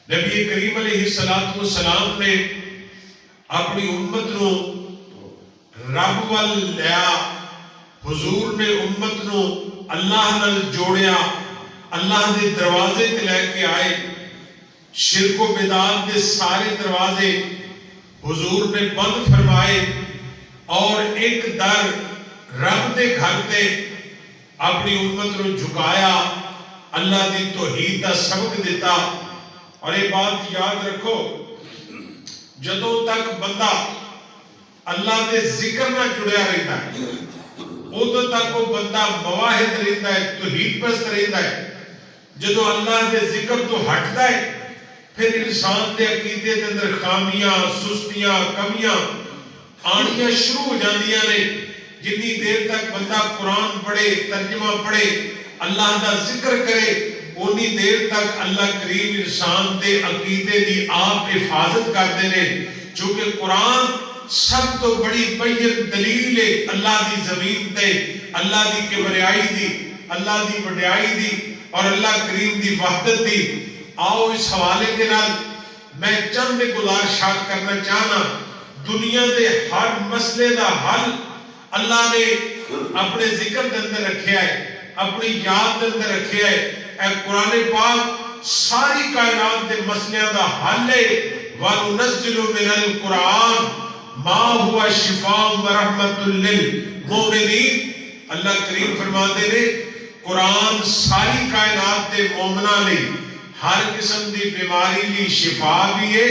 نبی کریم علیہ السلام نے اپنی امت نو رب وال لیا، حضور نے امت نو اللہ نال جوڑیا، اللہ دے دروازے تے لے کے آئے، شرک و بدعت دے سارے دروازے حضور نے بند فرمائے اور ایک در رب دے گھر تے اپنی امت نو جھکایا، اللہ دی توحید دا سبق دیتا۔ اور یہ بات یاد رکھو، جدوں تک بندہ اللہ دے ذکر نہ جڑیا رہتا ہے ادوں تک وہ بندہ مواحد رہتا ہے، توحید پرست رہتا ہے۔ جدوں اللہ دے ذکر تو ہٹتا ہے پھر انسان دے عقیدے دے اندر خامیاں، سستیاں، کمیاں آنیاں شروع ہو جاندیاں نے۔ جتنی دیر تک بندہ قرآن پڑھے، ترجمہ پڑھے، اللہ دا ذکر کرے، اونی دیر تک اللہ کریم انسان دے عقیدے دی آپ حفاظت کرتے ہیں، چونکہ قرآن سب تو بڑی بین دلیل ہے اللہ دی زمین تے، اللہ دی کبریائی دی، اللہ دی وڈیائی دی اور اللہ کریم دی وحدت دی۔ آؤ اس حوالے کے نال میں چند گزارشات کرنا چاہنا۔ دنیا دے ہر مسئلے دا حل اللہ نے اپنے ذکر کے اندر رکھیا ہے، اپنی یاد کے اندر رکھیا ہے۔ اے قرآن پاک ساری کائنات دے مسئلے دا حل ہے۔ وَنُنَزِّلُ مِنَ الْقُرْآنِ مَا هُوَ شِفَاءٌ وَرَحْمَةٌ لِلْمُؤْمِنِينَ۔ اللہ کریم فرماتے ہیں قرآن ساری کائنات دے مومناں لئی ہر قسم دی بیماری لی شفا بھی ہے،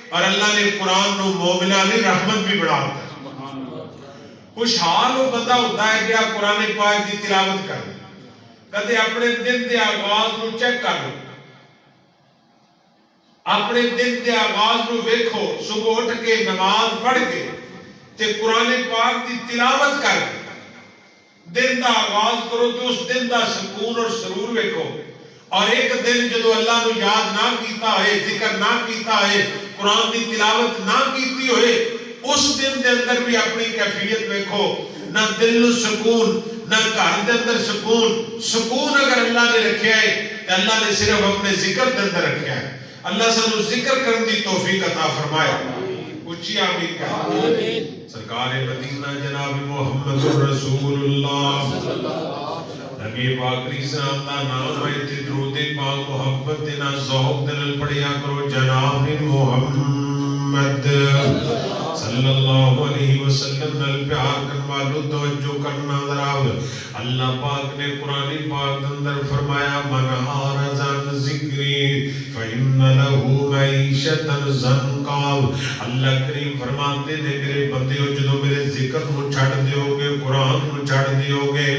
اور اللہ نے قرآن نو مومناں لئی رحمت بھی بنا دیا۔ خوشحال وہ بندہ ہوتا ہے کہ آپ قرآن پاک کی تلاوت کر لیں، کدے اپنے دن دے آغاز نو چیک کر لو، اپنے دن دے آغاز نو ویکھو، صبح اٹھ کے نماز پڑھ کے تے قرآن پاک کی تلاوت کر کے دن دا آغاز کرو تو اس دن دا سکون اور سرور ویکھو۔ اور ایک دن جدو اللہ نو یاد نہ کیتا ہوئے، ذکر نہ کیتا ہوئے، قرآن دی تلاوت نہ کیتی ہوئے، اس دن دے اندر بھی اپنی کیفیت ویکھو، نہ دل نو سکون، نہ گھر دے اندر سکون۔ سکون اگر اللہ نے رکھیا ہے تو اللہ نے صرف اپنے ذکر دے اندر رکھیا ہے۔ اللہ سانو ذکر کرن دی توفیق عطا فرمائے۔ اچھی آمین کہا۔ سرکار مدینہ جناب محمد رسول اللہ نبی پاک علیہ السلام دا نام ہے تے درود پاک محبت دے نال ذوق دے نال پڑھیا کرو۔ جناب محمد صلی اللہ علیہ وسلم نال پیار کرن والو توجہ کرنا ذرا۔ اللہ پاک نے قرآن پاک اندر فرمایا من اعرض عن ذکری فإن له معیشة ضنکا۔ اللہ کریم فرماتے نے میرے بندیو جدو میرے ذکر کو چھڑ دیو گے، قرآن کو چھڑ دیو گے،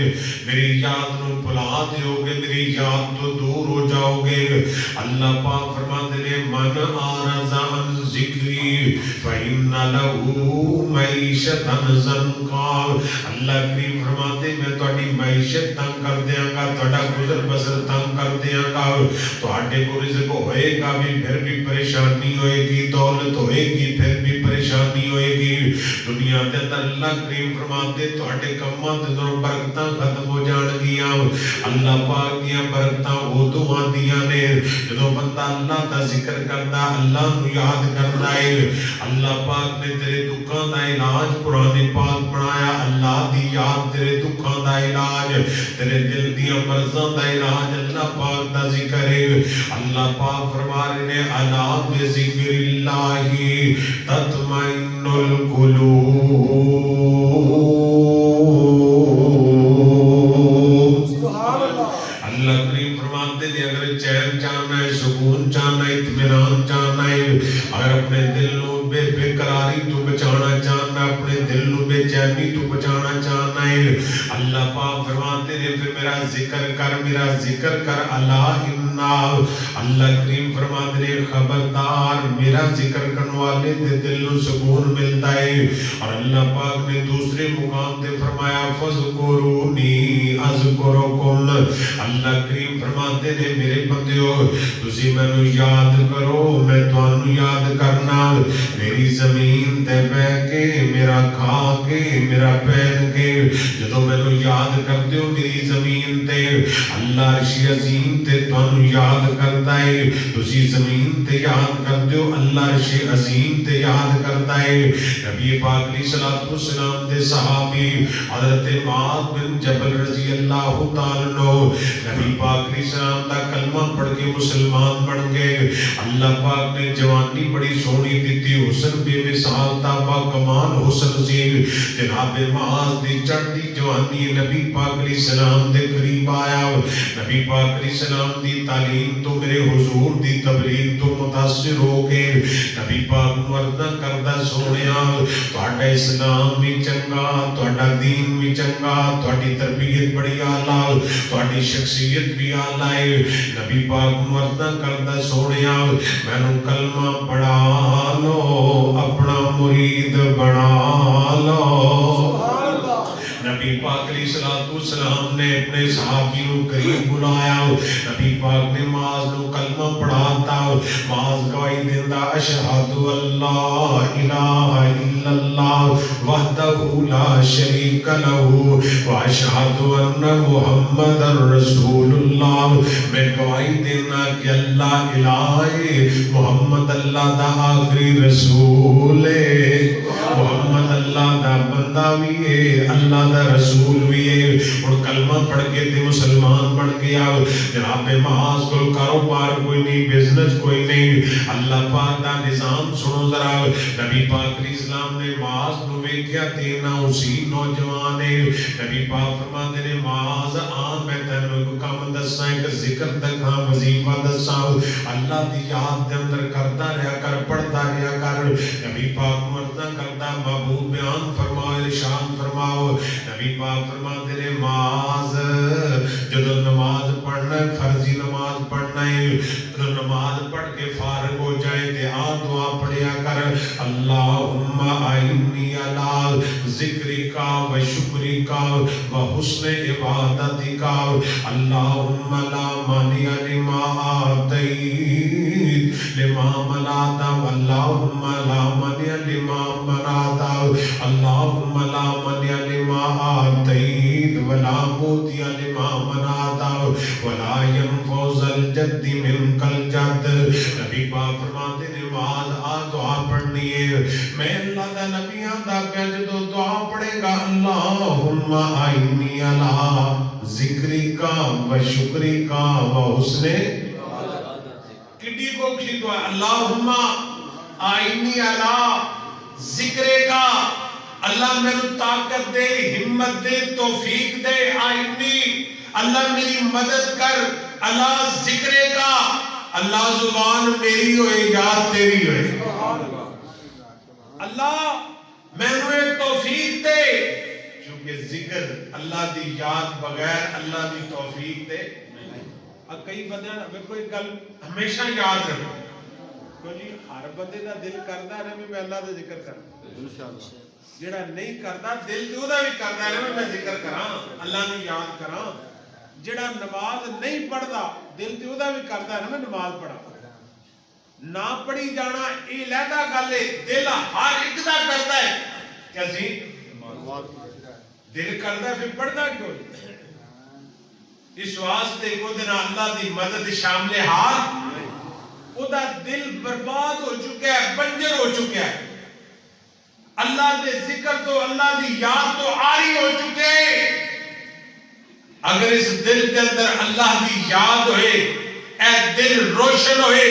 میری یاد نو بھلا دیو گے، میری یاد تو دور ہو جاؤ گے۔ اللہ پاک فرماتے نے من اعرض عن ذکری فإن له معیشة ضنکا۔ اللہ کریم فرماتے میں تہاڈی معیشت تنگ کر دیاں گا، تہاڈا گزر بسر تنگ کر دیاں گا، تہاڈے کو رزق ہوئے گا بھی پھر بھی پریشانی ہوئے گی، دولت ہوئے گی پھر بھی پریشانی ہوئے گی۔ دنیا دے اندر اللہ کریم فرماتے تہاڈے کماں دے اندر برکتاں ختم ہو جان گیاں۔ اللہ پاک دیاں برکتاں ادوں آندیاں نے جدوں بندہ اللہ دا ذکر کردا، اللہ نو یاد کردا ہے۔ اللہ پاک نے تیرے دکھاں دا علاج قرآن پاک بنایا۔ اللہ دی یاد تیرے دکھاں دا علاج، تیرے دل دیاں مرضاں دا علاج اللہ پاک دا ذکر ہے۔ اللہ پاک فرما رہے ہیں الا بذکر اللہ تطمئن القلوب۔ اللہ کریم فرماتے ہیں اگر چین چاہنا ہے، سکون چاہنا ہے، اطمینان چاہنا ہے، اگر اپنے دل نو بے قراری تو بچانا چاہنا ہے، اپنے دل نو بے چینی تو بچانا چاہنا ہے، اللہ پاک فرماتے ہیں پھر میرا ذکر کر، میرا ذکر کر۔ اللہ کریم فرماتے ہیں خبردار میرا ذکر کرنے والے دے دل نو سکون ملتا ہے۔ اور اللہ پاک نے دوسرے مقام تے فرمایا فذکرونی اذکرکم۔ اللہ کریم فرماتے ہیں میرے بندیو تسی مینوں یاد کرو میں تانوں یاد کرنا۔ میری زمین تے بیٹھ کے، میرا کھا کے، میرا پہن کے جدوں مینوں یاد کردے ہو میری زمین تے، اللہ عرش عظیم تے تانوں یاد کرتا ہے، تسی زمین تے یاد کردے ہو، اللہ عرش عظیم تے یاد کرتا ہے۔ نبی پاک علیہ الصلوۃ والسلام دے صحابی حضرت معاذ بن جبل رضی اللہ تعالی عنہ نبی پاک علیہ السلام دا کلمہ پڑھ کے مسلمان بن گئے۔ اللہ پاک نے جوانی بڑی سونی دیتی، حسن بے مثال تا با کمال حسن سی۔ جناب معاذ دی چڑھتی جوانی نبی پاک علیہ السلام دے قریب آیا، نبی پاک علیہ السلام دی تعلیم تو میرے حضور دی تبلیغ تو متاثر ہو گئے۔ نبی پاک نو عرض کردا سونیا تہاڈا اسلام بھی چنگا، تہاڈا دین بھی چنگا، تہاڈی تربیت بڑی اعلی، تہاڈی شخصیت بھی اعلی ہے۔ نبی پاک نو عرض کردا سونیا مینوں کلمہ پڑھا لو، اپنا مرید بنا لو۔ نبی پاک علیہ الصلوۃ والسلام نے اپنے صحابی کو قریب بلایا، نبی پاک نے معاذ نو کلمہ پڑھاتا، معاذ گواہی دیندا اشہد اللہ الہ الا اللہ وحدہ لا شریک لہ واشہد ان محمد رسول اللہ۔ میں گواہی دینا کہ اللہ الہ ہے، محمد اللہ دا آخری رسول ہے، محمد اللہ دا بندہ بھی ہے، اللہ دا رسول بھی ہے۔ اور کلمہ پڑھ کے تے مسلمان بن گیا۔ جناب معاذ کو کاروبار کوئی نہیں، بزنس کوئی نہیں، اللہ پاک دا نظام سنو ذرا۔ نبی پاک علیہ السلام نے معاذ نو ویکھیا تے نہ اسی نوجوان ہے۔ نبی پاک فرماتے نے معاذ آ میں تینوں ایک کام دساں، ایک ذکر دکھاں، وظیفہ دساں، اللہ دی یاد دے اندر کرتا رہیا کر، پڑھتا رہیا کر۔ نبی پاک مرتا کرتا محبوب بیان فرماؤ، ارشاد فرماؤ۔ نبی پاک فرماتے نے معاذ جدو نماز پڑھنا ہے، فرضی نماز پڑھنا ہے، جدو نماز پڑھ کے فارغ ہو جائے تے آ دعا پڑھیا کر، اللہم اعنی علی ذکرک و شکرک و حسن عبادتک، اللہم لا مانع لما آتیت لما منعت، اللہم لا مانع لما منعت، اللہم لا مانع لما آتیت ولا معطی لما منعت ولا ينفع ذا الجد منک الجد۔ نبی پاک فرماتے ہیں معاذ آ دعا پڑھنی ہے، میں اللہ دا نبی آندا پیا جدو دعا پڑھے گا اللہم اعنی علی ذکرک و شکرک و حسن کڈی کو کھی دعا، اللہم اعنی علی ذکرک، اللہ میرے طاقت دے، ہمت دے، توفیق دے، اعنی اللہ میری مدد کر، اللہ ذکر کا، اللہ زبان میری ہوئے یاد تیری ہوئے، اللہ میں نے توفیق دے، چونکہ ذکر اللہ دی یاد بغیر اللہ دی توفیق دے۔ اب کئی بندے کوئی گل ہمیشہ یاد رکھو، کوئی ہر بندے دا دل کردا رہے میں اللہ دا ذکر کراں، جڑا نہیں کردا دل تے اودا بھی کردا رہے میں ذکر کراں، اللہ نو یاد کراں۔ جڑا نماز نہیں پڑھدا دل تے اودا بھی کردا رہے میں نماز پڑھا، نہ پڑھی جانا یہ علیحدہ گل ہے، دل ہر ایک دا کردا ہے کہ اسی دل کردا ہے، پھر پڑھدا کیوں؟ اس واسطے کو دن اللہ دی مدد شامل حال، اودا دل برباد ہو چکا ہے، بنجر ہو چکا ہے، اللہ دے ذکر تو اللہ دی یاد تو عاری ہو چکے۔ اگر اس دل کے اندر اللہ دی یاد ہوئے، اے دل روشن ہوئے،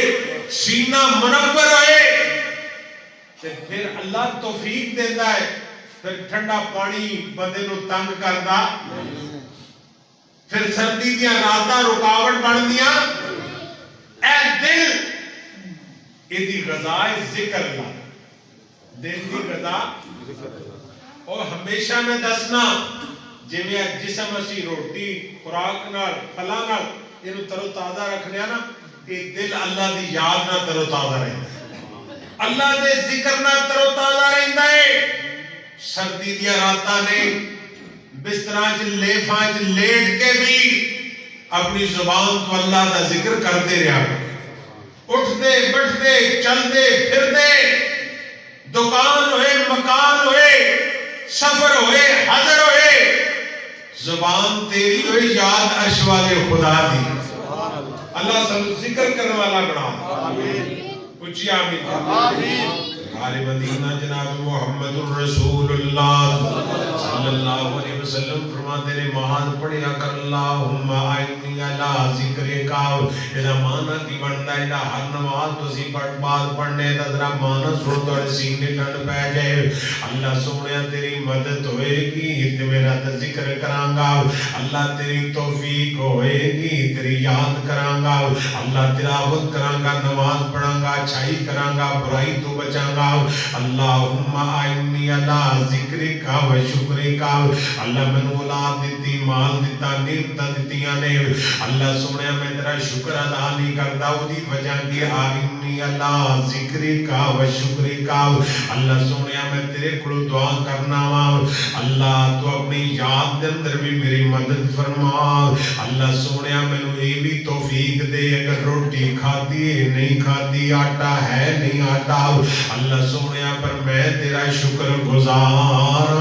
سینہ منور ہوئے، پھر اللہ توفیق دیتا ہے، پھر ٹھنڈا پانی بندے نو تنگ کردا، پھر سردی دیا راتاں رکاوٹ بن دیا۔ اے دل ایدی غذا ذکر اللہ، دل دی غذا، اور ہمیشہ میں دسنا جویں جسم اسی روٹی خوراک نال پھلاں نال اینو تر و تازہ رکھنے نا، کہ دل اللہ دی یاد نہ تر و تازہ رہندا ہے، اللہ دے ذکر نہ تر و تازہ رہندا ہے۔ سردی دیا راتاں نے بستراں چ لیفاں چ لیٹ کے بھی اپنی زبان تو اللہ دا ذکر کرتے رہا، اٹھتے بیٹھتے چلتے پھرتے، دکان ہوئے مکان ہوئے سفر ہوئے حضر ہوئے، زبان تیری ہوئے یاد عرش والے خدا دی، اللہ سب ذکر کرنے والا بنا آمین اچھی آمین آمین آل مدینہ جناب محمد الرسول اللہ صلی اللہ علیہ وسلم فرماتے ہیں نماز پڑھیا کر اللہم آئینی علی ذکر کا یہ معنی کی بنتا ہے ہر نماز تو سی بات پڑھنے دا ذرا معنی سن تو سینے ٹھنڈ پہ جائے اللہ سونے تیری مدد ہوئے گی تے میرا ذکر کراں گا اللہ تیری توفیق ہوئے گی تیری یاد کراں گا اللہ تلاوت کراں گا نماز پڑھاں گا اچھائی کراں گا برائی تو بچاں گا اللہم آئینی علی ذکرک و شکرک اللہ میں اولاد دیتی مال دیتا نعمتاں دتیاں نے اللہ سونے میں تیرا شکر ادا نہیں کردا اودی وجہ کی آئینی علی ذکرک و شکرک اللہ سونے میں تیرے کول دعا کرنا وا اللہ تو اپنی یاد دے اندر بھی میری مدد فرما اللہ سونے مینوں یہ بھی توفیق دے اگر روٹی کھادی نہیں کھادی آٹا ہے نہیں آٹا اللہ سونے پر میں تیرا شکر گزار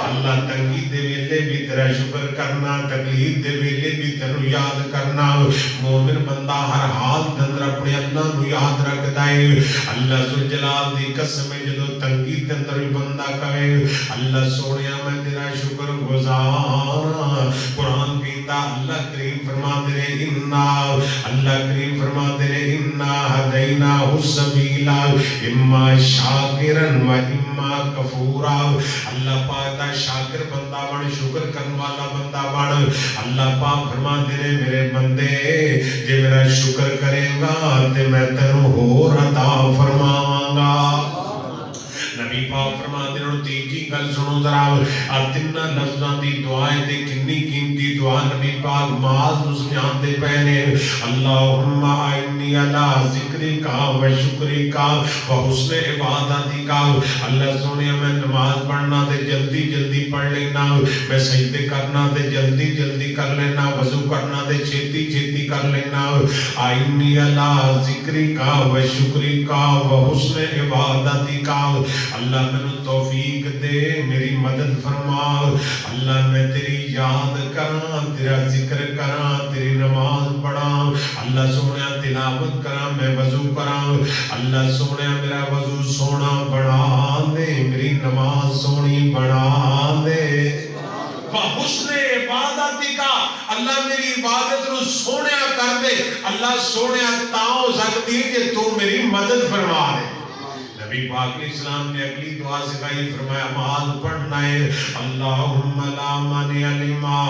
اللہ تنگی دے ویلے بھی تیرا شکر کرنا تکلیف دے ویلے بھی تینو یاد کرنا مومن بندہ ہر حال دے اندر اپنے اللہ نو یاد رکھدا ہے اللہ ذوالجلال دی قسم جدوں تنگی دے اندر بھی بندہ کہے اللہ سونے میں تیرا شکر گزار قرآن کہتا اللہ کریم فرماتے ہیں انا اللہ کریم فرماتے ہیں انا ہدینا السبیل اما شاکرن و اما کفورا اللہ پاک دا شاکر بندہ بن شکر کرنے والا بندہ بن اللہ پاک فرماتے ہیں میرے بندے جے میرا شکر کرے گا تے میں تینوں ہور عطا فرماواں گا نبی پاک فرماتے ہیں تیجی گل سنو ذرا تین لفظاں دی دعائیں تے کنی قیمتی دعا نبی پاک معاذ نو سمجھاندے پئے نے اللہم اعنی علی ذکرک و شکرک و حسن عبادتک اللہ سونے میں نماز پڑھنا تے جلدی جلدی پڑھ لینا میں سجدے کرنا تے جلدی جلدی کر لینا وضو کرنا تے چھیتی چھیتی کر لینا اعنی علی ذکرک و شکرک و حسن عبادتک اللہ میں توفیق دے میری مدد فرما اللہ میں تیری یاد کراں تیرا ذکر کراں تیری نماز پڑھاں اللہ سونے تلاوت کراں میں وضو کراں اللہ سونے میرا وضو سونا بنا دے میری نماز سونی بنا دے حسن عبادت کا اللہ میری عبادت نو سونے کر دے اللہ سونے تا ہو سکتی ہے کہ تو میری مدد فرما دے نبی پاک علیہ السلام نے اگلی دعا سکھائی فرمایا نماز پڑھنا ہے اللہم لا مانع لما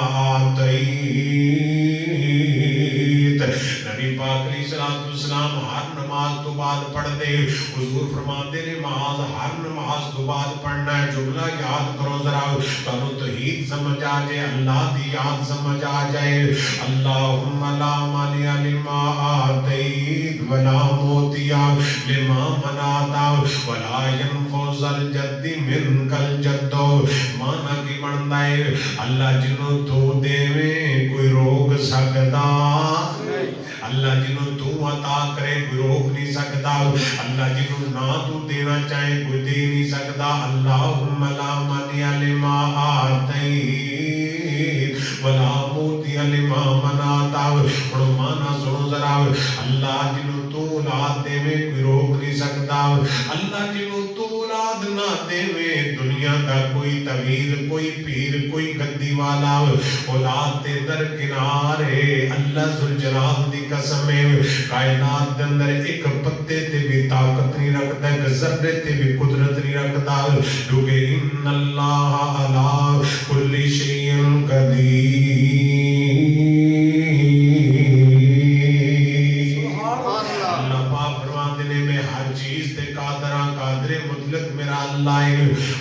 اعطیت نبی پاک علیہ السلام ہر نماز تو بعد پڑھ دے حضور فرماتے نے نماز ہر نماز تو بعد پڑھنا ہے جملہ یاد کرو ذرا تانوں توحید سمجھ آ جائے اللہ دی یاد سمجھ آ جائے اللہم لا مانع لما اعطیت ولا معطی لما منعت ولا ينفذ الجد منك الجد مانا کی بنتا ہے اللہ جنوں تو دے کوئی روک سکتا اللہ جنوں تو عطا کرے کوئی روک نہیں سکتا اللہ جنوں نہ تو دینا چاہے کوئی دے نہیں سکتا اللہم لا مانع لما اعطیت ولا معطی لما منعت اور مانا سنو ذرا اللہ جنوں تو اولاد دے کوئی روک نہیں سکتا اللہ جنوں تو اولاد نہ دے دنیا کا کوئی طویل کوئی پیر کوئی گدی والا اولاد دے در کنارے اللہ ذوالجلال دی قسم ہے کائنات دے اندر ایک پتے تے بھی طاقت نہیں رکھتا ایک ذرے تے بھی قدرت نہیں رکھتا کیونکہ ان اللہ علی کل شیء قدیر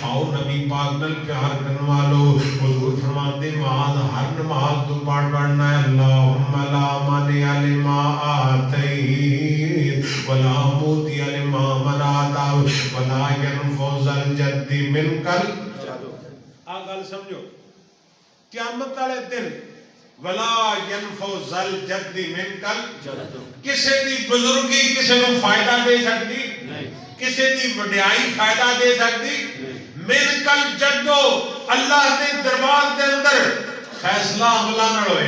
آؤ نبی پاک نل پیار کرنے والو حضور فرماتے معاذ ہر نماز تو پڑھنا ہے اللہم لا مانع لما اعطیت ولا معطی لما منعت ولا ينفذ الجد منك الجد گل سمجھو قیامت والے دن ولا ينفذ الجد منك الجد کسے دی بزرگی کسے نو فائدہ دے سکتی نہیں کسی دی وڈیائی فائدہ دے سکتی من کل جدو اللہ دے دربار دے اندر فیصلہ عملہ نہ ہوئے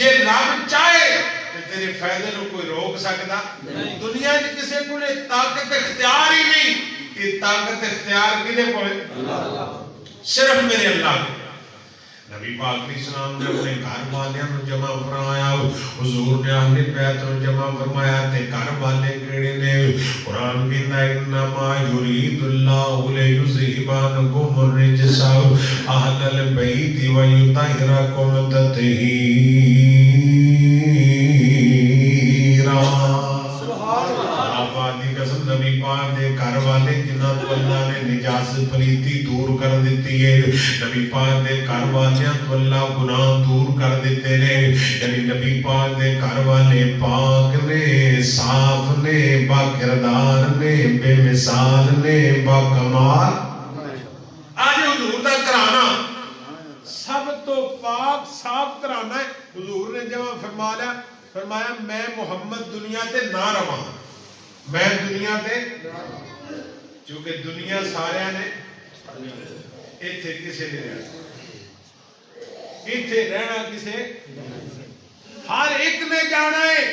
جے رب چاہے تے تیرے فائدے نو کوئی روک سکتا دنیا وچ کسے کول طاقت اختیار ہی نہیں کہ طاقت اختیار کدے کول صرف میرے اللہ کو نبی پاک علیہ السلام نے اپنے گھر والیاں نو جمع فرمایا حضور نے اہل بیت نو جمع فرمایا تے گھر والے کیڑے نے قرآن کہندا انما یرید اللہ لیذھب عنکم الرجس اہل البیت ویطہرکم تطہیرا قسم نبی پاک دے گھر والے جنہاں تو اللہ نے نجاست پلیتی دور کر دیتی ہے نبی پاک دے گھر والیاں تو اللہ گناہ دور کر دیتے نے یعنی نبی پاک دے گھر والے پاک نے صاف نے با کردار نے بے مثال نے با کمال آج حضور دا کرانا سب تو پاک صاف کرانا ہے حضور نے جب فرمایا میں محمد دنیا تے نہ رواں میں دنیا تے چونکہ دنیا سارے نے ایتھے کسے نہیں رہنا ایتھے رہنا کسے ہر ایک نے جانا ہے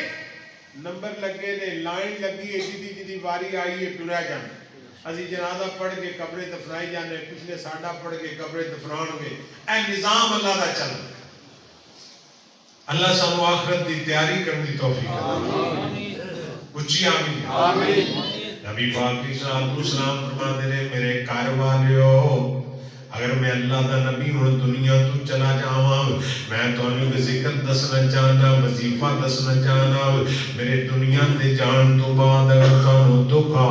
نمبر لگے نے لائن لگی ہے جدی واری آئی ہے ٹریا جانا اسی جنازہ پڑھ کے قبرے دفنائی جانے پچھلے ساڈا پڑھ کے قبرے دفنان گے اے نظام اللہ دا چل اللہ سانو آخرت دی تیاری کرنے دی توفیق عطا اچھی آمین نبی پاک علیہ السلام فرماتے ہیں میرے گھر والیو اگر میں اللہ دا نبی ہوں دنیا تو چلا جاواں میں تانوں کے ذکر دسنا چاہنا وظیفہ دسنا چاہنا میرے دنیا تے جان تو بعد اگر تانوں دکھ آ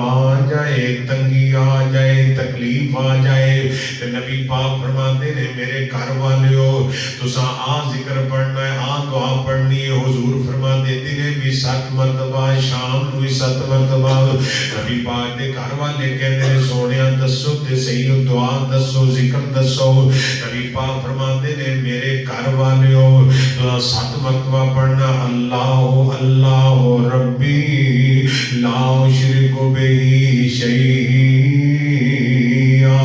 جائے تنگی آ جائے تکلیف آ جائے تے نبی پاک فرماتے ہیں میرے گھر والیو تساں آ ذکر پڑھنا ہے آ دعا پڑھنی ہے حضور فرماتے ہیں بھی 7 مرتبہ شام نو 7 مرتبہ نبی پاک دے گھر والے کہندے نے سونیا دسو تے صحیح دعا دسو ذکر دسو نبی پاک فرماتے نے میرے گھر والیو 7 مرتبہ پڑھنا اللہ اللہ ربی لا اشرک بہ شیئا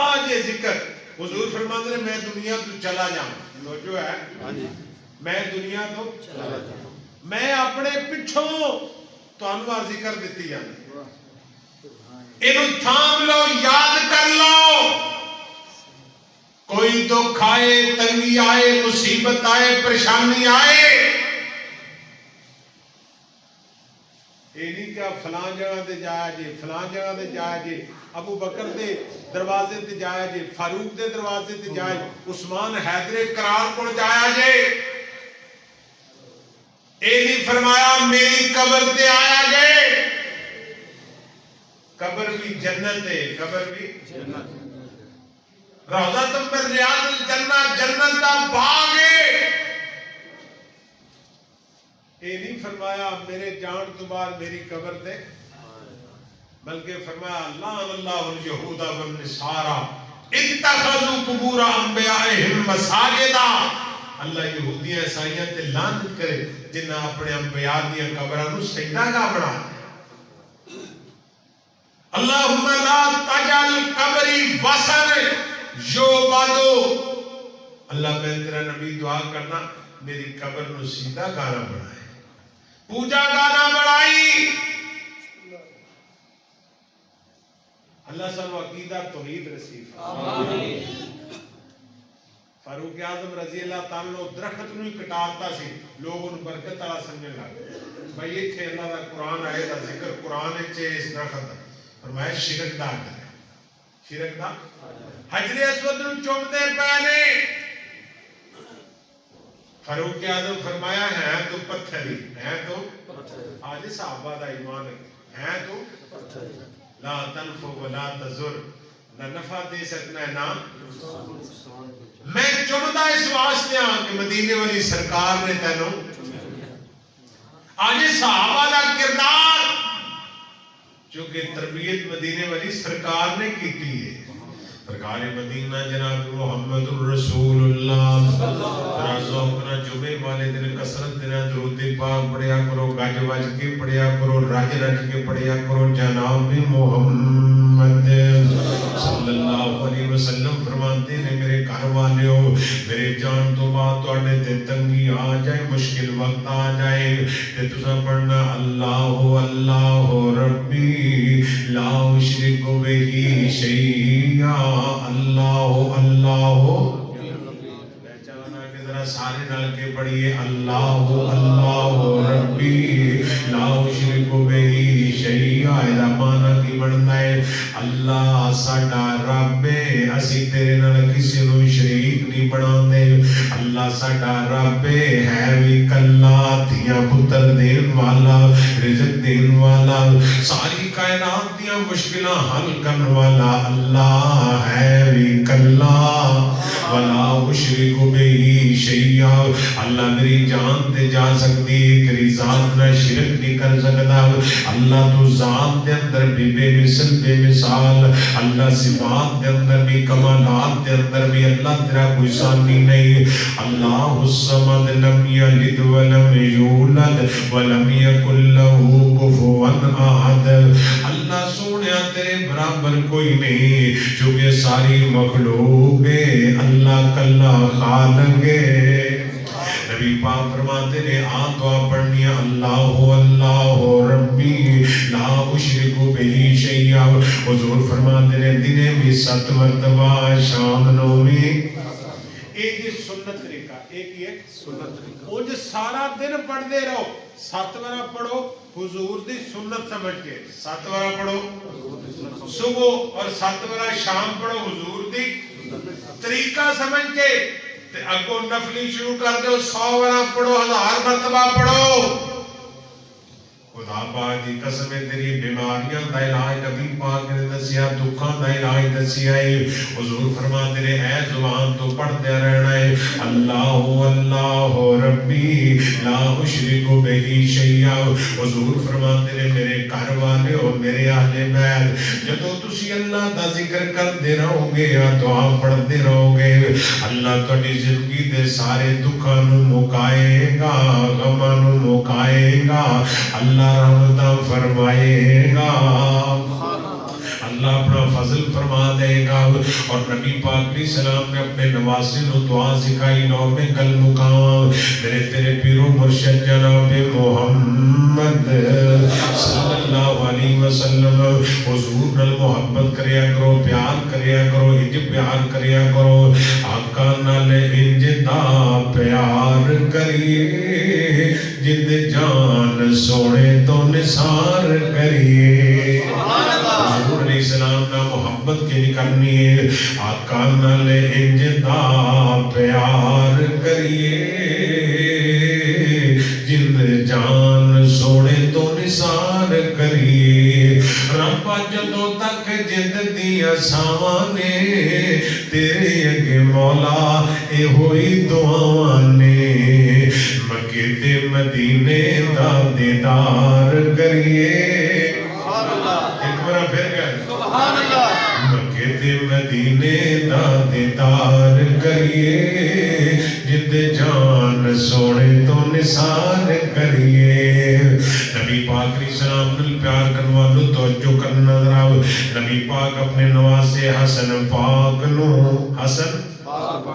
آج یہ ذکر حضور فرماتے نے میں دنیا تو چلا جاؤں جو ہے میں دنیا تو چلا جاؤں میں اپنے پچھوں تانوں ذکر دیتی جاندی انہوں تھام لو یاد کر لو کوئی دکھ آئے تنگی آئے مصیبت آئے پریشانی آئے یہ نہیں کہ فلاں جگہ تے جایا جے فلاں جگہ تے جایا جے ابو بکر دے دروازے تے جایا جے فاروق دے دروازے تے جایا جے عثمان حیدر کرار کو جایا جے یہ نہیں فرمایا میری قبر تے آیا جے قبر بھی جنت ہے قبر بھی جنت روضہ تمبر ریاض الجنہ جنت دا باغ ہے یہ نہیں فرمایا میرے جان تو بعد میری قبر دے بلکہ فرمایا لعن اللہ الیہود والنصارى اتخذوا قبور انبیائہم مساجدا اللہ یہودیاں عیسائیاں تے لعنت کرے جنہاں اپنے انبیاء دی قبراں نو سجدہ گاہ بنا اللہم لا تجعل قبری وثن یعبد اللہ میں تیرا نبی دعا کرنا میری قبر نو سیدھا گانا بنائے پوجا گانا بنائی اللہ سب عقیدہ توحید نصیب فاروق اعظم رضی اللہ تعالیٰ درخت نو کٹاتا سی لوگ ان برکت والا سمجھنے لگے بھائی ایتھے اللہ دا قرآن آئے دا ذکر قرآن وچ اس درخت فرمایا شرک دا کرے شرک دا حجر اسود نو چومدے پے نے فاروق اعظم فرمایا ہے تو پتھر ہی ہے تو آج صحابہ دا ایمان ہے تو پتھر لا تنفع ولا تضر نہ نفع دے سکنا ہے نہ میں چمدہ اس واسطے ہاں کہ مدینے والی سرکار نے تینوں آج صحابہ دا کردار چونکہ تربیت مدینے والی سرکار نے کیتی ہے سرکار مدینہ جناب محمد الرسول اللہ ذوقنا جمعے والے دن کثرت دینا درود پاک پڑھیا کرو گج وج کے پڑھیا کرو رج رج کے پڑھیا کرو جناب محمد صلی اللہ علیہ وسلم فرماتے ہیں میرے گھر والےو میرے جان تو بعد تواڈے تے تنگی آ جائے مشکل وقت آ جائے تے تساں پڑھنا اللہ اللہ ربی لا اشرک بہ شیئا اللہ اللہ پہچانا کہ ذرا سارے نال کے پڑھیے اللہ اللہ ربی لا اشرک بہ شیئا ادا مانا کی بنتا ہے اللہ ساڈا رب ہے اسی تیرے نال کسی نو شریک نہیں بناندے اللہ ساڈا رب ہے وی کلا دھیاں پتر دین والا رزق دین والا ساری کائنات دیاں مشکلاں حل کرن والا اللہ ہے وی کلا ولا اشرک بہ شیئا اللہ میری جان تے جا سکتی تیری ذات نہ شرک نہیں کر سکتا اللہ تو ذات دے اندر بھی بے مثل بے مثال اللہ صفات دے اندر بھی کمالات دے اندر بھی اللہ تیرا کوئی ثانی نہیں اللہ الصمد لم یلد ولم یولد ولم یکن لہ کفوا احد اللہ سونیا تیرے برابر کوئی نہیں چونکہ ساری مخلوق ہے اللہ کلا خالق ہے نبی پاک فرماتے ہیں آن دعا پڑھنی اللہ اللہ ربی لا اشرک بہ شیئا حضور فرماتے ہیں دنے بھی 7 مرتبہ شام نو بھی ایک یہ سنت طریقہ ایک یہ سنت طریقہ وہ جو سارا دن پڑھ دے رہو 7 بار پڑھو حضور دی سنت سمجھ کے 7 بار پڑھو صبح اور 7 بار شام پڑھو حضور دی طریقہ سمجھ کے اگو نفلی شروع کر دو 100 بار پڑھو 1000 مرتبہ پڑھو خدا پاک دی قسم ہے تیری بیماریاں دا علاج نبی پاک نے دسیا دکھاں دا علاج دسیا ہے حضور فرماتے ہیں اے زبان تو پڑھتے رہنا ہے اللہ اللہ ربی لا اشرک بہ شیئا حضور فرماتے ہیں میرے گھر والے ہو میرے اہل بیت جدوں تسی اللہ دا ذکر کرتے رہو گے یا دعا پڑھتے رہو گے اللہ تہاڈی زندگی دے سارے دکھاں نو مکائے گا غماں نو مکائے گا اللہ رحمتہ فرمائے گا اللہ اپنا فضل فرما دے گا اور نبی پاک علیہ السلام نے اپنے نواسے نو دعا سکھائی نو میں کل مقام میرے تیرے پیرو مرشد جناب محمد صلی اللہ علیہ وسلم حضور نال محبت کریا کرو پیار کریا کرو انج پیار کریا کرو آقا نال انج دا پیار کریے جد جان سونے تو نثار کریے حضور علیہ السلام نہ محبت کی کرنی ہے آقا نال انج دا پیار کریے جد جان سونے تو نثار کریے ربا جدوں تک جد دیا ساواں نے تیرے اگے مولا اے ہوئی دعاواں نے مکے تے مدینے دا دیدار کریے ایک بار پھر گئے سبحان اللہ مکے تے مدینے دا دیدار کریے جد جان سونے تو نثار کریے نبی پاک علیہ السلام نال پیار کرن والو توجہ کرنا ذرا نبی پاک اپنے نواسے حسن پاک نو حسن پاک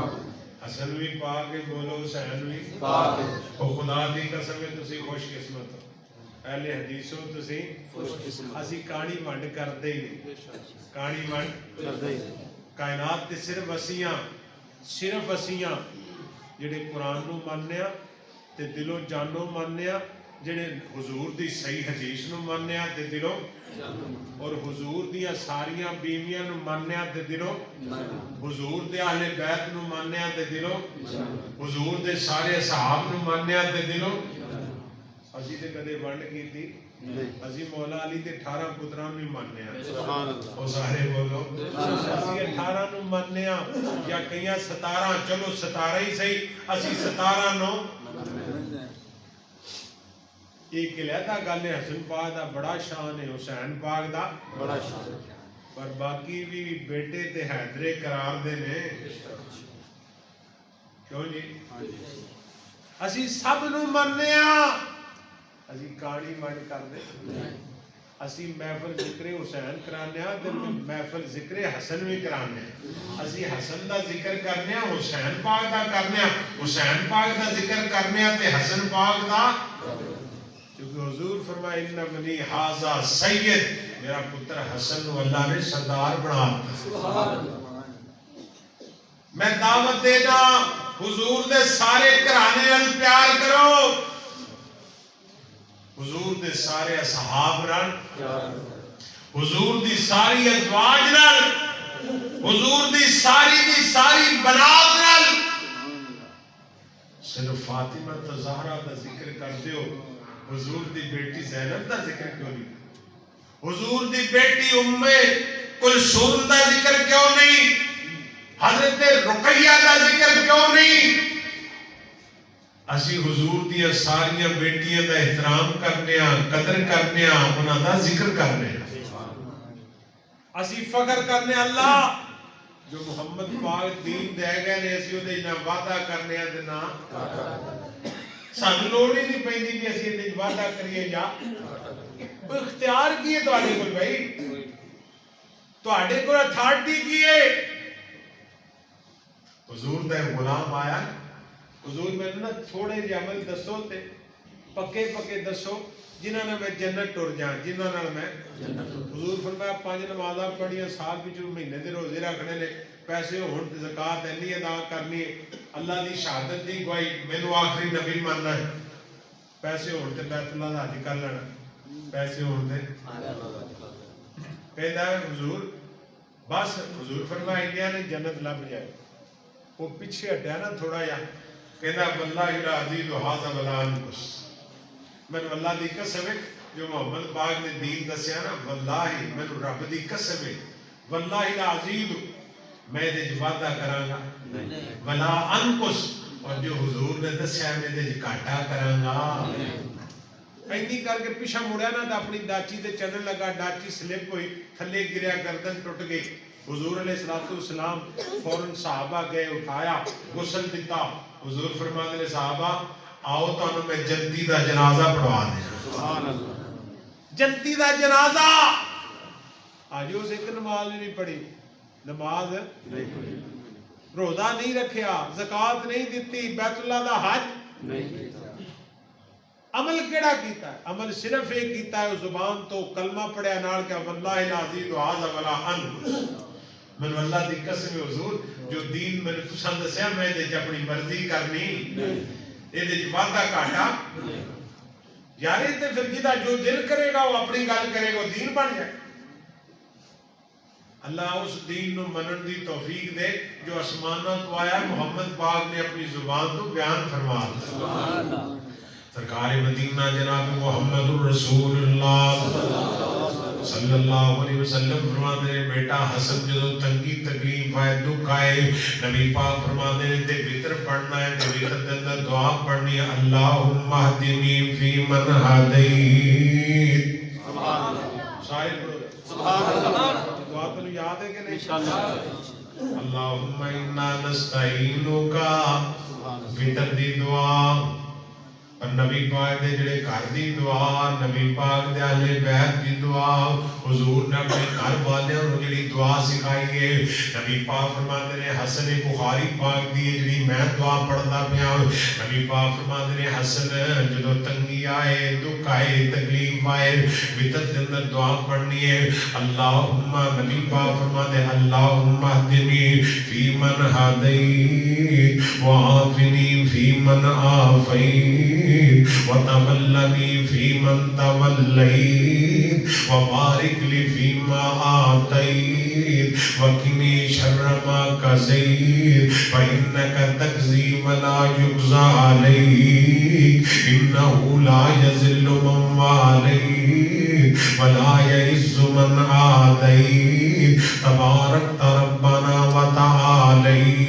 حسن بھی پاک ہے بولو حسین بھی پاک ہے او خدا دی قسم ہے تسی خوش قسمت ہو اہل حدیثوں تسی خوش قسمت اسی کہانی ونڈ کردے ہی نہیں کہانی ونڈ کردے ہی کائنات تے صرف اسیاں جڑے قرآن نو مننیا تے دلوں جانوں مننیا جڑے حضور دی صحیح حدیث نو مننیا تے دلوں اور حضور دیاں ساریاں بیویاں نو مننیا تے دلوں حضور دے اہل بیت نو مننیا تے دلوں حضور دے سارے اصحاب نو مننیا تے دلوں اسی تے کدے ونڈ کیتی اسی مولا علی تے 18 پتراں نو مننیا سبحان اللہ او سارے بولو اسی 18 نو مننیا یا کئیاں 17 چلو 17 ہی صحیح اسی 17 نو ایک علیحدہ گل ہے حسن پاک دا بڑا شان ہے حسین پاک دا بڑا شان ہے پر باقی بھی بیٹے تے حیدرے قرار دے نے کیوں جی اسی سب نو مننے اسی کہانی من کر دے اسی محفل ذکر حسین کرانے تے محفل ذکر حسن بھی کرانے اسی حسن دا ذکر کرنے حسین پاک دا کرنے حسین پاک دا ذکر کرنے تے حسن پاک دا کیونکہ حضور فرمائے ان منی ھذا سید میرا پتر حسن کو اللہ نے سردار بنا دیا میں دعوت دینا حضور دے سارے گھرانے نال پیار کرو حضور دے سارے اصحاب نال حضور دی ساری ازواج نال حضور دی ساری بنات نال صرف فاطمہ زہرا دا ذکر کرتے ہو حضور دی بیٹی زینب دا ذکر کیوں نہیں حضور دی بیٹی ام کلثوم دا ذکر کیوں نہیں حضرت رقیہ دا ذکر کیوں نہیں اسی حضور دیا ساریاں بیٹیاں دا احترام کرنے قدر کرنے انہاں دا ذکر کرنے اسی فخر کرنے اللہ جو محمد پاک دین دے گئے نے اسی دے نہ وعدہ کرنے تے نہ سانوں لوڑ ہی نہیں پیندی کہ اسی دے وعدہ کریے یا کوئی اختیار کیے تواڈے کول بھائی تواڈے کول اتھارٹی کیے حضور دا غلام آیا حضور میں نے تھوڑے جے عمل دسو تے پکے دسو جنہاں نے میں جنت ٹر جاں جنہاں نال میں حضور فرمایا 5 نمازاں پڑھیاں سال وچ مہینے دے روزے رکھنے نے پیسے ہون تے زکات اینی ادا کرنی ہے اللہ دی شہادت دی گواہی مینوں آخری نبی ماننا ہے پیسے ہون تے بیت اللہ دا حج کر لینا پیسے ہون تے کہندا ہے حضور بس حضور فرمایا انہاں نے جنت لب جائے وہ پیچھے ہٹیا نا تھوڑا جا کہندا واللہ العزیز ھذا ولا انقص میں اللہ دی قسم ہے جو محمد پاک نے دین دسیا نا واللہ میں رب دی قسم ہے واللہ العزیز میں دے وعدہ کراں گا ولا انقص اور جو حضور نے دسیا میں دے گھاٹا کراں گا اینی کر کے پیچھے مڑیا نا تے اپنی ڈاچی تے چلن لگا ڈاچی سلپ ہوئی تھلے گریا گردن ٹوٹ گئی حضور علیہ الصلوۃ والسلام فوراً صحابہ گئے اٹھایا غسل دیتا حضور فرماتے ہیں صحابہ آؤ تانوں میں جنتی دا جنازہ پڑھوا دیں سبحان اللہ جنتی دا جنازہ آج اس ایک نماز نہیں پڑھی نماز نہیں پڑھی روزہ نہیں رکھیا زکات نہیں دیتی بیت اللہ دا حج نہیں کیتا عمل کیڑا کیتا ہے عمل صرف ایک کیتا ہے زبان تو کلمہ پڑھیا نال کہ واللہ العزیز ھذا ولا انقص میں اللہ دی قسم حضور جو دین میں تساں دسیا میں دے اپنی مرضی کرنی اے دے وعدہ کاٹا یار تے پھر جدا جو دل کرے گا وہ اپنی گل کرے گا دین بن جائے اللہ اس دین نو منن دی توفیق دے جو آسماناں تو آیا محمد پاک نے اپنی زبان تو بیان فرما دیا سبحان اللہ سرکار مدینہ جناب محمد الرسول اللہ صلی اللہ علیہ وسلم فرماتے ہیں بیٹا حسن جدو تنگی تکلیف آئے دکھ آئے نبی پاک فرماتے ہیں تے وتر پڑھنا ہے تے وتر دے اندر دعا پڑھنی ہے اللہم اہدنی فی من ہدیت سبحان اللہ شاعر پڑھو سبحان اللہ دعا تو یاد ہے کہ نہیں انشاءاللہ اللہم انا نستعینک وتر دی دعا اور نبی پاک دے جڑے گھر دی دعا نبی پاک دے اہل بیت دی دعا حضور نے اپنے گھر والوں نوں جڑی دعا سکھائی ہے نبی پاک فرماتے ہیں حسن بخاری پاک دی جڑی میں دعا پڑھدا پیا نبی پاک فرماتے ہیں حسن جدوں تنگی آئے دکھ آئے تکلیف آئے وتر دے اندر دعا پڑھنی ہے اللہم نبی پاک فرماتے ہیں اللہم اہدنی فی من ہدیت وعافنی فی من عافیت وتولني فيمن توليت وبارك لي فيما آتيت وقني شر ما قضيت فإنك تقضي ولا يقضى عليك إنه لا يذل من واليت ولا يعز من عاديت تبارك ربنا وتعالى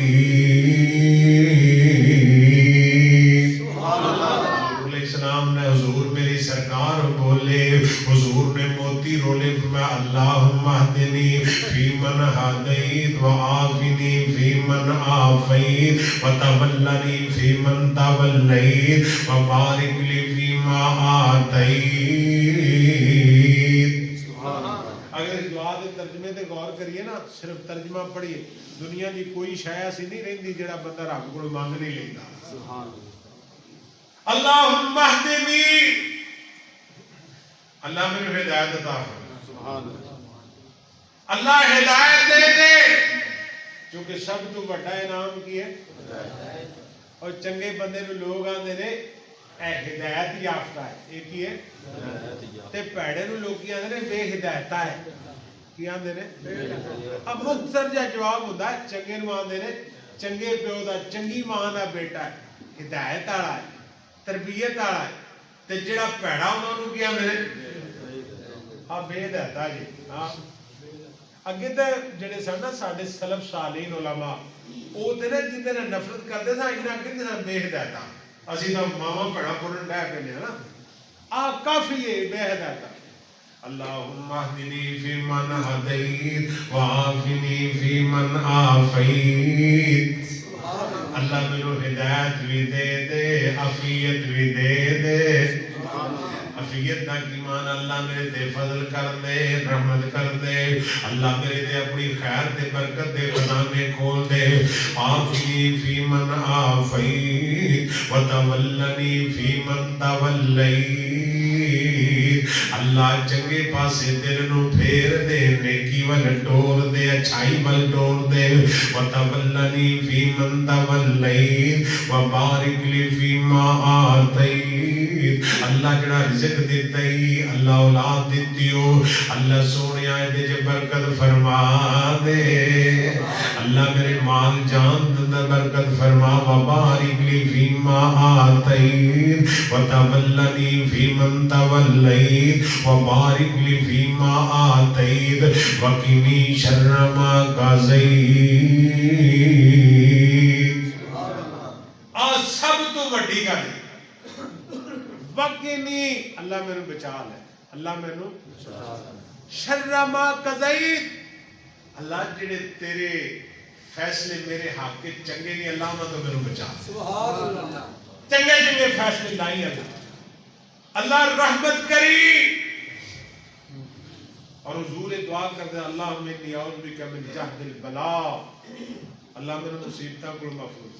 حضور میری میری سرکار بولے حضور نے موتی رولے فرمایا اللہم اہدنی فیمن ہدیت وعافنی فیمن عافیت وتولنی فیمن تولیت وبارک لی فیما آتیت. اگر اس دعا دے ترجمے تے غور کریے نا صرف ترجمہ پڑھیے دنیا دی کوئی شے ایسی نہیں رہندی جڑا بندہ رب کولوں مانگ نہیں لیندا. سبحان اللہ. اللہم اہدنی اللہ میرے ہدایت عطا فرما. سبحان اللہ. اللہ ہدایت دے دے کیونکہ سب تو بڑا انعام کی ہے اور چنگے بندے نو لوگ آندے نے اے ہدایت یافتہ ہے. یہ کی ہے تے پیڑے نو لوگ کی آندے نے بے ہدایتہ ہے. کی آندے نے اب مختصر جا جواب ہوندا ہے چنگے نو آندے نے چنگے پیو دا چنگی ماں دا بیٹا ہے ہدایت والا ہے تربیت والا ہے تے جڑا پیڑا انہاں نو کی آندے نے ہاں بے ہدایتہ جی. ہاں اگے تے جڑے سن نا ساڈے سلف صالحین علماء او تے نے جندے نال نفرت کردے سن انہاں کہندے سن بے ہدایتہ. اسی دا ماما پیڑا پڑن ڈے کہنے نا آ کافی ہے بے ہدایتہ. اللہم اہدنی فیمن ہدیت وعافنی فیمن عافیت. اللہ میرے ہدایت بھی دے دے عافیت بھی دے دے. عافیت دا کی مان اللہ میرے تے فضل کر دے رحمت کر دے. اللہ میرے تے اپنی خیر تے برکت دے خزانے کھول دے. عافنی فیمن عافیت وتولنی فیمن تولیت. اللہ چنگے پاسے دل نو پھیر دے نیکی ول ٹور دے اچھائی ول ٹور دے. وتولنی فیمن تولیت وبارک لی فیما آتیت. اللہ جڑا رزق دیتا ہی اللہ اولاد دیتی ہو اللہ سونے آئے دے جے برکت فرما دے. اللہ میرے مال جان دے برکت فرما. وبارک لی فیما آتیت وتولنی فیمن تولیت وبارک لی فیما آتیت وقنی شر ما قضیت. سب تو بڑی گل وقنی اللہ میرے بچا لے. اللہ میرے شر ما قضیت. اللہ جڑے تیرے فیصلے میرے حق کے چنگے نہیں اللہ انہاں تو میرے بچا. سبحان اللہ. چنگے چنگے فیصلے لائی اللہ رحمت کری. اور حضور دعا کرتے اللہم انی اعوذ بک من جہد البلاء. اللہ میرے مصیبتاں کو محفوظ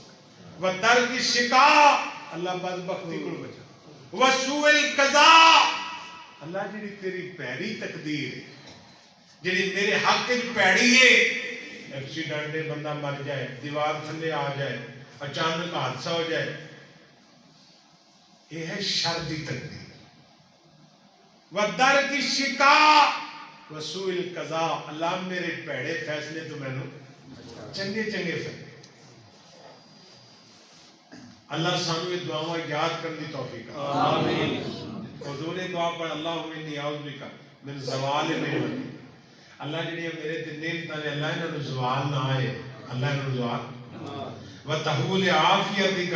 و درد الشقاء. اللہ بدبختی کو بچا. وسوء القضاء. اللہ جڑی تیری پیڑی تقدیر جڑی میرے حق وچ پیڑی ہے ایکسیڈنٹ ہے بندہ مر جائے دیوار تھلے آ جائے اچانک حادثہ ہو جائے یہ ہے شر دی تقدیر. وَدَرْكِ الشِّقَاء وَسُوءِ الْقَضَاء. اللہ میرے پیڑے فیصلے تو میں نے چنگے چنگے فیصلے. اللہ سانو یہ دعاواں یاد کرنے دی توفیق عطا فرمائے. آمین. حضور دعا پر اللہم انی اعوذ بک من زوال نعمت. اللہ جڑی میرے تے نعمتاں نے اللہ انہاں نوں زوال نہ آئے. اللہ انہاں نوں زوال وتحول عافیتک.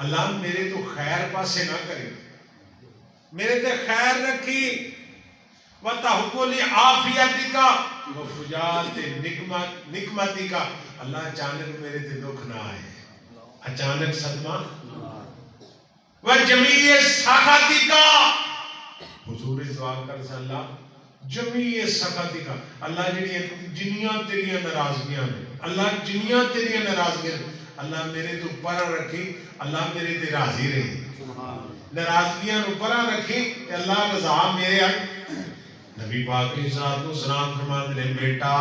اللہ میرے تو خیر پاسے نہ کرے میرے تے خیر رکھی. وتحول عافیتک وفجات نکمتک. اللہ اچانک میرے تے دکھ نہ آئے اچانک صدمہ. وجمیع سخطک. حضور دعا کر سے اللہ جمیع سخطک. اللہ جنیاں تیریاں ناراضگیاں نے اللہ جنیاں تیریاں ناراضگیاں اللہ میرے تو پرا رکھی. اللہ میرے تے راضی رہی. ناراضگیاں نو پرا رکھی کہ اللہ رضا میرے آئی. نبی پاک علیہ الصلوۃ والسلام فرماتے ہیں بیٹا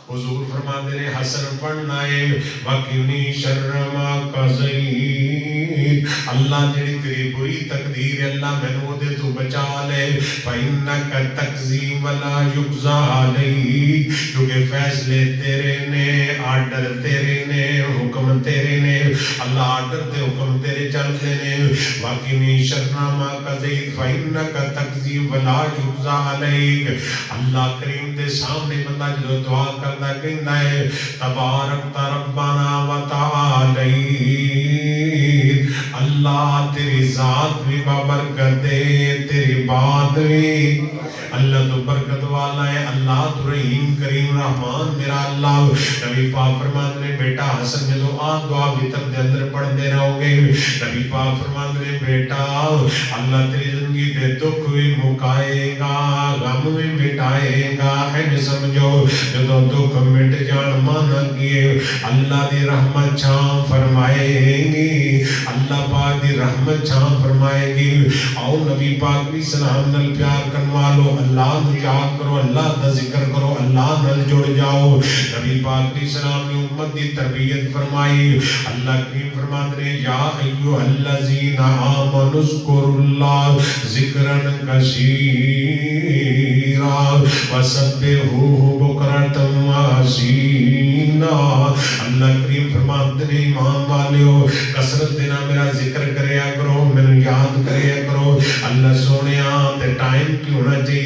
حضور فرماتے ہیں حسن پڑھنا ہے وقنی شر ما قضیت. اللہ جڑی تیری بری تقدیر ہے اللہ مینوں دے تو بچا لے. فإنک تقضی ولا یقضی علیک. کیونکہ فیصلے تیرے نے آرڈر تیرے نے حکم تیرے نے اللہ آرڈر تے حکم تیرے چلتے نے. وقنی شر ما قضیت فإنک تقضی ولا یقضی علیک. اللہ کریم دے سامنے بندہ جو دعا کردا کہندا ہے تبارک ربنا و تعالی. اللہ اللہ تیری ذات بھی بابرکت ہے، تیری بات بھی اللہ تو برکت والا ہے، اللہ تو رحیم کریم رحمان میرا اللہ۔ نبی پاک فرماتے ہیں بیٹا حسن جدو آپ دعا وطر دے اندر پڑھتے رہو گے، نبی پاک فرماتے ہیں بیٹا اللہ تیری زندگی دے دکھ بھی مکائے گا، غم بھی مٹائے گا۔ ہے سمجھو جدو دکھ مٹ جان مانا کیے اللہ دی رحمت چھاں فرمائے گی، اللہ پاک دی رحمت چھاں فرمائے گی۔ آؤ نبی پاک بھی سلام نل پیار کرنوالو، اللہ نو یاد کرو، اللہ دا ذکر کرو، اللہ نل جڑ جاؤ۔ نبی پاک بھی سلام نے امت دی تربیت فرمائی، اللہ کریم فرماتے ہیں یا ایوہ الذین آمنوا اذکروا اللہ ذکرا کثیرا وسبحوہ بکرۃ واسیلا۔ اللہ کریم فرماتے ہیں ایمان والیو کثرت دینا میرا ذکر کریا کرو، میرے یاد کریا کرو۔ اللہ سونیا تے ٹائم کی ہونا چاہیے،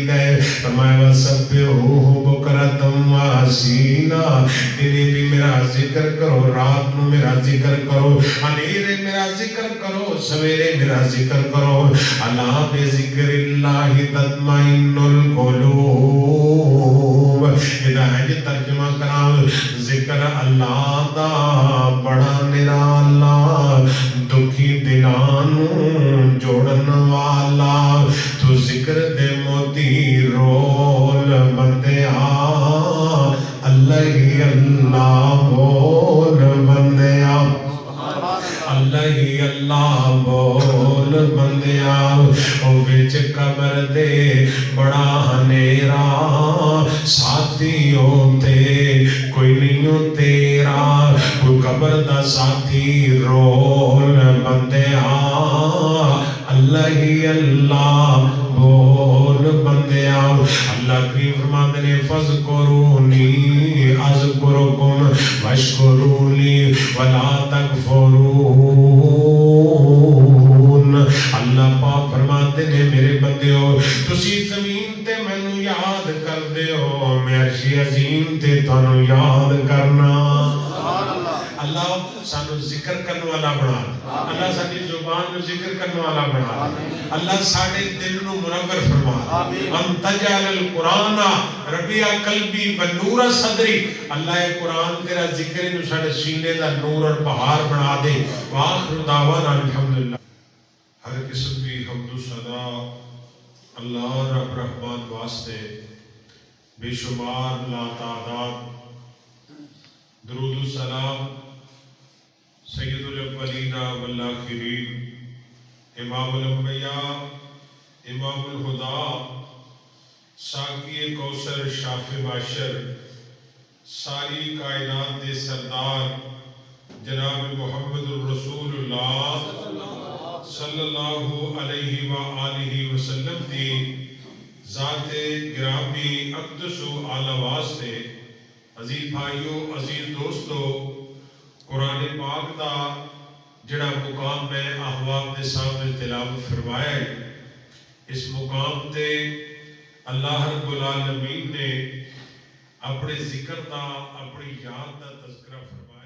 فرمایا وسبحوہ بکرۃ واسیلا، دنے بھی میرا ذکر کرو، رات نو میرا ذکر کرو، انیرے میرا ذکر کرو، سویرے میرا ذکر کرو۔ الا بذکر اللہ تطمئن القلوب۔ ہدایت ترجمہ کرام ذکر اللہ دا بڑا نرالا، دکھی دلانو جوڑن والا، تو ذکر دے موتی رول بندیا، اللہ ہی اللہ بول بندیا، اللہ ہی اللہ بول بندیا۔ او وچ قبر دے بڑا ہنیرا، ساتھیوں تے کوئی نہیں تیرا، کوئی قبر دا ساتھی رول بندیا، اللہ ہی اللہ بول بندیا۔ اللہ کریم فرماتے ہیں فذکرونی اذکرکم واشکرونی ولا تکفرون۔ اللہ پاک فرماتے ہیں میرے بندیو تسی زمین تے مینوں یاد کر دیو، میں عرش عظیم تے تانوں یاد کرنا۔ اللہ سانو ذکر کرنے والا بنا، اللہ ساری زبان نو ذکر کرنے والا بنا، اللہ ساڑے دل نو منور فرما۔ ہم تجعل القرآن ربیع قلبی و نور صدری، اللہ قرآن تیرا ذکر نو ساڑے سینے دا نور اور بہار بنا دے۔ وآخر دعوانا الحمدللہ۔ ہر قسم کی حمد و ثنا اللہ رب رحمان واسطے، بے شمار لا تعداد درود و سلام سید الاولین والآخرین، امام الانبیاء، امام الہدا، ساقی کوثر، شافع معشر، ساری کائنات دے سردار جناب محمد الرسول اللہ صلی اللہ علیہ وآلہ وسلم دی ذات گرامی اقدس و اعلی واسطے، عزیز بھائیو، عزیز دوستو، قرآن پاک دا جڑا مقام میں احواب دے سامنے تلاوت فرمایا ہے، اس مقام تے اللہ رب العالمین نے اپنے ذکر دا، اپنی یاد دا تذکرہ فرمایا۔